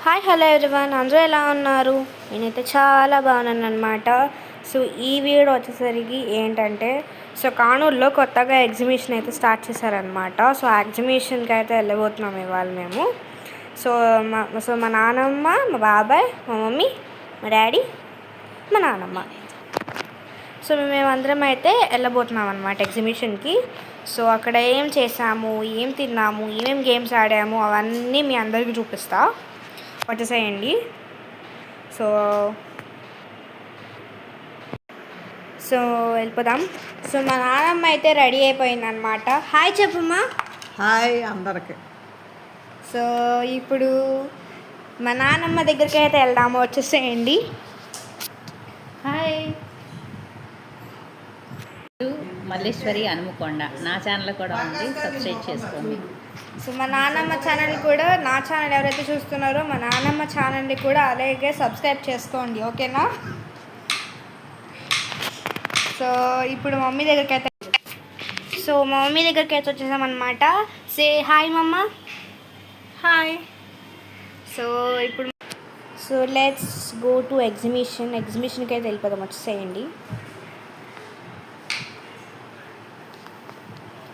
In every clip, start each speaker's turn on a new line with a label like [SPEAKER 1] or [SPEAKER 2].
[SPEAKER 1] Hi hello everyone, అందరూ ఎలా ఉన్నారు? నేనైతే చాలా బాగున్నాను అనమాట. సో ఈ వీడియో వచ్చేసరికి ఏంటంటే, సో కానూరులో కొత్తగా ఎగ్జిబిషన్ అయితే స్టార్ట్ చేశారనమాట. సో ఆ ఎగ్జిబిషన్కి అయితే వెళ్ళబోతున్నాం ఇవాళ మేము. మా నాన్నమ్మ, మా బాబాయ్, మా మమ్మీ, మా డాడీ, మా నాన్నమ్మ. సో మేమందరం అయితే వెళ్ళబోతున్నాం అనమాట ఎగ్జిబిషన్కి. సో అక్కడ ఏం చేసాము, ఏం తిన్నాము, ఏమేమి గేమ్స్ ఆడాము అవన్నీ మీ అందరికీ చూపిస్తా, వచ్చేసేయండి. సో సో వెళ్ళిపోదాం. సో మా నాన్నమ్మ అయితే రెడీ అయిపోయిందనమాట. హాయ్ చెప్పమ్మా.
[SPEAKER 2] హాయ్ అందరికి.
[SPEAKER 1] సో ఇప్పుడు మా నాన్నమ్మ దగ్గరికి అయితే వెళ్దాము, వచ్చేసేయండి. హాయ్.
[SPEAKER 3] మల్లేశ్వరి హనుమకొండ నా ఛానల్ కూడా ఉంది, సబ్స్క్రైబ్ చేసుకోండి.
[SPEAKER 1] సో మా నాన్నమ్మ ఛానల్ కూడా, నా ఛానల్ ఎవరైతే చూస్తున్నారో మా నాన్నమ్మ ఛానల్ని కూడా అలాగే సబ్స్క్రైబ్ చేసుకోండి, ఓకేనా? సో ఇప్పుడు మమ్మీ దగ్గరికి అయితే మా మమ్మీ దగ్గరికి అయితే వచ్చేసామన్నమాట. సే హాయ్ మమ్మ. హాయ్. సో ఇప్పుడు లెట్స్ గో టు ఎగ్జిబిషన్కి అయితే వెళ్ళిపోదాం, వచ్చేసేయండి.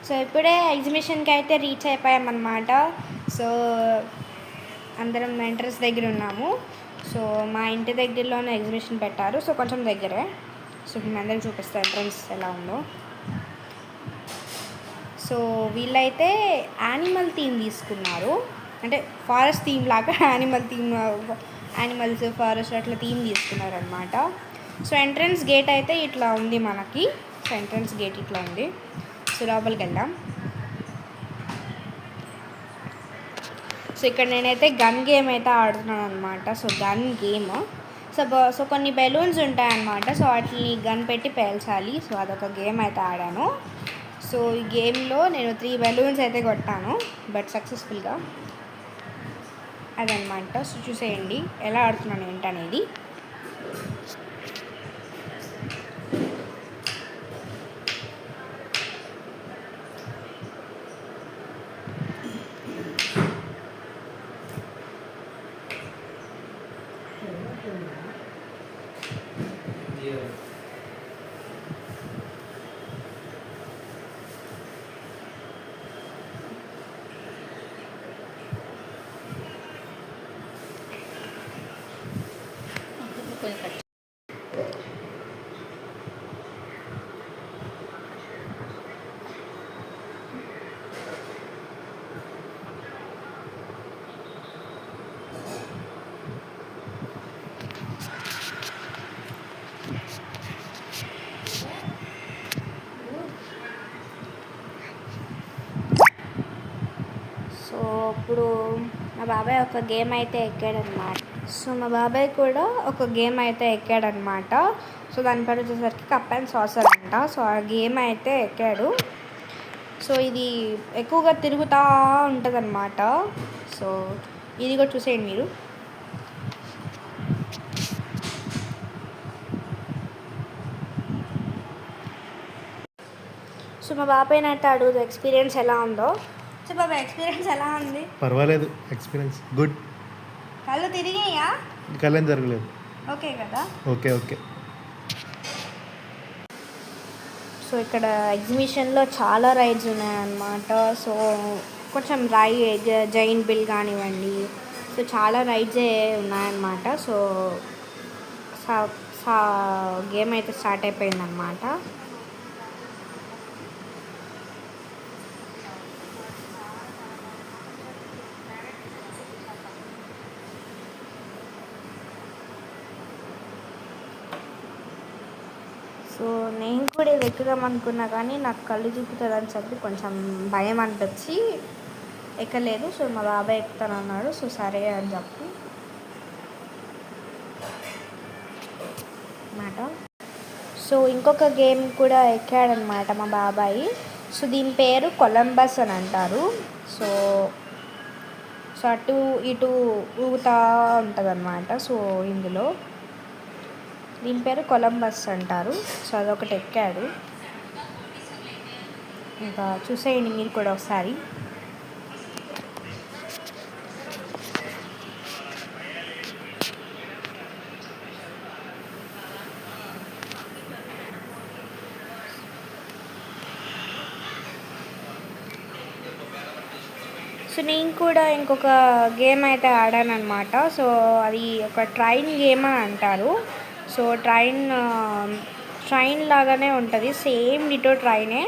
[SPEAKER 1] సో ఇప్పుడే ఎగ్జిబిషన్కి అయితే రీచ్ అయిపోయామన్నమాట. సో అందరం ఎంట్రన్స్ దగ్గర ఉన్నాము. సో మా ఇంటి దగ్గరలోనే ఎగ్జిబిషన్ పెట్టారు, సో కొంచెం దగ్గరే. సో మేము అందరికి చూపిస్తాం ఎంట్రన్స్ ఎలా ఉందో. సో వీళ్ళైతే యానిమల్ థీమ్ తీసుకున్నారు, అంటే ఫారెస్ట్ థీమ్ లాగా యానిమల్స్ ఫారెస్ట్ అట్లా థీమ్ తీసుకున్నారు అనమాట. సో ఎంట్రన్స్ గేట్ అయితే ఇట్లా ఉంది మనకి. సో ఎంట్రన్స్ గేట్ ఇట్లా ఉంది. సో లోపలికి వెళ్దాం. సో ఇక్కడ నేనైతే గన్ గేమ్ అయితే ఆడుతున్నాను అనమాట. So gun game. సో కొన్ని బెలూన్స్ ఉంటాయన్నమాట. సో వాటిని గన్ పెట్టి పేల్చాలి. సో అదొక గేమ్ అయితే ఆడాను. సో ఈ గేమ్లో నేను 3 బెలూన్స్ అయితే కొట్టాను, బట్ సక్సెస్ఫుల్గా. అదనమాట. సో చూసేయండి ఎలా ఆడుతున్నాను ఏంటనేది. సో ఇప్పుడు మా బాబాయ్ ఒక గేమ్ అయితే ఎక్కాడనమాట. సో మా బాబాయ్ కూడా ఒక గేమ్ అయితే ఎక్కాడనమాట. సో దాని పేరు వచ్చేసరికి కప్ అండ్ సాసర్ అంట. సో ఆ గేమ్ అయితే ఎక్కాడు. సో ఇది ఎక్కువగా తిరుగుతూ ఉంటుంది అనమాట. సో ఇది కూడా చూసేయండి మీరు. సో మా బాబాయ్ అయితే అడుగుదు ఎక్స్పీరియన్స్ ఎలా ఉందో. సో బాబాయ్ ఎక్స్పీరియన్స్ ఎలా ఉంది?
[SPEAKER 4] పర్వాలేదు, ఎక్స్పీరియన్స్ గుడ్.
[SPEAKER 1] కళ్ళు తిరిగాయా?
[SPEAKER 4] కళ్ళేం జరగలేదు.
[SPEAKER 1] ఓకే కదా?
[SPEAKER 4] Okay okay.
[SPEAKER 1] సో ఇక్కడ ఎగ్జిబిషన్లో చాలా రైడ్స్ ఉన్నాయన్నమాట. సో కొంచెం జైంట్ బిల్ కానివ్వండి, సో చాలా రైడ్సే ఉన్నాయన్నమాట. సో గేమ్ అయితే స్టార్ట్ అయిపోయిందన్నమాట. సో నేను కూడా ఇది ఎక్కుదాం అనుకున్నా, కానీ నాకు కళ్ళు చూపుతుంది అని చెప్పి కొంచెం భయం అనిపించి ఎక్కలేదు. సో మా బాబాయ్ ఎక్కుతాను అన్నాడు. సో సరే అని చెప్పి అన్నమాట. సో ఇంకొక గేమ్ కూడా ఎక్కాడనమాట మా బాబాయ్. సో దీని పేరు కొలంబస్ అని అంటారు. సో అటు ఇటు ఊగుతూ ఉంటుంది అన్నమాట. సో ఇందులో దీని పేరు కొలంబస్ అంటారు. సో అదొకటి ఎక్కాడు. ఇంకా చూసేయండి మీరు కూడా ఒకసారి. సో నేను కూడా ఇంకొక గేమ్ అయితే ఆడాను అనమాట. సో అది ఒక ట్రైన్ గేమ్ అని అంటారు. సో ట్రైన్ లాగానే ఉంటుంది, సేమ్ డిటో ట్రైనే,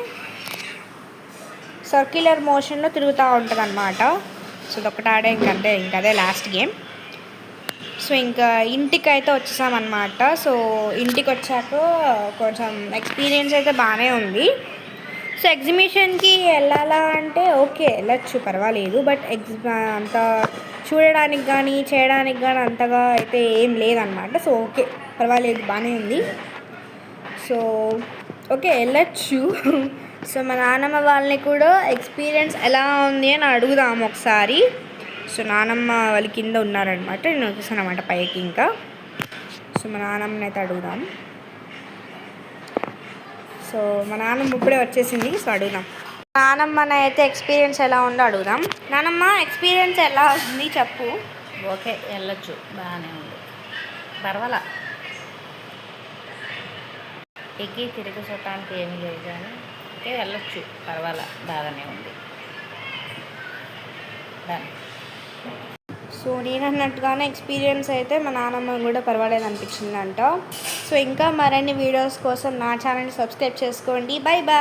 [SPEAKER 1] సర్క్యులర్ మోషన్లో తిరుగుతూ ఉంటుంది అనమాట. సో ఇదొకటి ఆడే ఇంకదే లాస్ట్ గేమ్. సో ఇంకా ఇంటికి అయితే వచ్చేసామన్నమాట. సో ఇంటికి వచ్చాక కొంచెం ఎక్స్పీరియన్స్ అయితే బాగానే ఉంది. సో ఎగ్జిబిషన్కి వెళ్ళాలా అంటే ఓకే వెళ్ళచ్చు, పర్వాలేదు. బట్ అంత చూడడానికి కానీ చేయడానికి కానీ అంతగా అయితే ఏం లేదనమాట. సో ఓకే పర్వాలేదు, బాగానే ఉంది. సో ఓకే వెళ్ళచ్చు. సో మా నాన్నమ్మ వాళ్ళని కూడా ఎక్స్పీరియన్స్ ఎలా ఉంది అని అడుగుదాము ఒకసారి. సో నానమ్మ వాళ్ళ కింద ఉన్నారనమాట, నేను వచ్చేసాను అనమాట పైకి. ఇంకా సో మా నాన్నమ్మని అయితే అడుగుదాం. సో మా నాన్నమ్మ ఇప్పుడే వచ్చేసింది. సో అడుగుదాం నానమ్మని అయితే ఎక్స్పీరియన్స్ ఎలా ఉందో అడుగుదాం. నానమ్మ ఎక్స్పీరియన్స్ ఎలా ఉంది చెప్పు.
[SPEAKER 3] ఓకే వెళ్ళొచ్చు, బాగానే ఉంది, పర్వాలా. ఎక్కి తిరిగి చూడటానికి ఏమీ లేదు కానీ ఓకే వెళ్ళొచ్చు, పర్వాలా, బాగానే ఉంది. డన్.
[SPEAKER 1] సో నేను అన్నట్టుగానే ఎక్స్పీరియన్స్ అయితే మా నాన్నమ్మ కూడా పర్వాలేదు అనిపించిందంట. సో ఇంకా మరిన్ని వీడియోస్ కోసం నా ఛానల్ని సబ్స్క్రైబ్ చేసుకోండి. Bye bye.